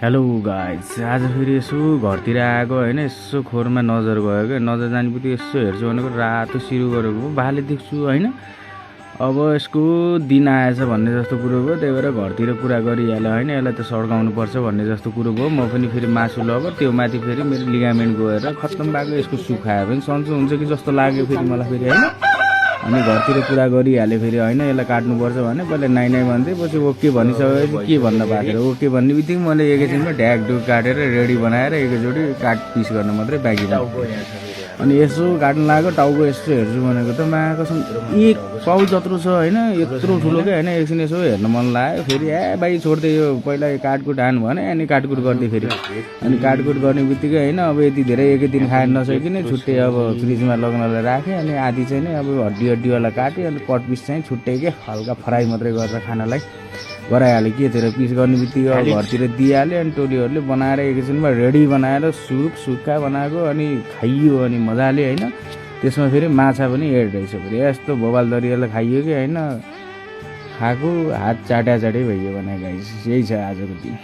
Hello guys, आज फेरि यसो घरतिर आएको होइन, यसो खोरमा नजर गयो क्या। नजर जाने बित्तिकै यसो हेर्छु भनेको रातो सिरु गरेको भाले देख्छु होइन। अब यसको दिन आएछ भन्ने जस्तो कुरो भयो, त्यही भएर घरतिर कुरा गरिहाल्यो होइन। यसलाई त सड्काउनु पर्छ भन्ने जस्तो कुरो भयो। म पनि फेरि मासु लगर त्यो माथि फेरि मेरो लिगामेन्ट गएर खत्तम भएको, यसको सुखायो भने सन्चो हुन्छ कि जस्तो लाग्यो फेरि मलाई फेरि होइन। अनि घरतिर कुरा गरिहाल्यो फेरि होइन, यसलाई काट्नुपर्छ भने पहिला नाइ नाइ भन्दै, पछि ओके भनिसकेपछि के भन्न पाएको ओके भन्ने बित्तिकै मैले एकैछिनमा ढ्याकढुक काटेर रेडी बनाएर एकैचोटि काट पिस गर्न मात्रै बाँकी भयो। अनि यसो काट्नु लाग्यो, टाउको यसो हेर्छु भनेको त कसम एक पाउ जत्रो छ होइन, यत्रो ठुलो क्या होइन। एकछिन यसो हेर्न मन लाग्यो फेरि भाइ छोड्दै यो पहिला काटकुट हान भने अनि काटकुट गर्दै फेरि। अनि काटकुट गर्ने बित्तिकै होइन, अब यति धेरै एकै दिन खाएर नसकिने छुट्टै अब फ्रिजमा लग्नलाई राखेँ। अनि आधी चाहिँ नै अब हड्डीवाला काटेँ। अनि कट पिस चाहिँ छुट्टै के हल्का फ्राई मात्रै गरेर खानालाई गराइहालेँ। के थियो पिस गर्ने बित्तिकै अब घरतिर दिइहाल्यो। अनि टोलीहरूले बनाएर एकैछिनमा रेडी बनाएर सुप सुक्खा बनाएको अनि खाइयो अनि मजाले होइन। त्यसमा फेरि माछा पनि एड रहेछ फेरि, यस्तो भोबाल दरियालाई खाइयो कि होइन। खाएको हात चाट्या भइयो भने गाइस, यही छ आजको दिन।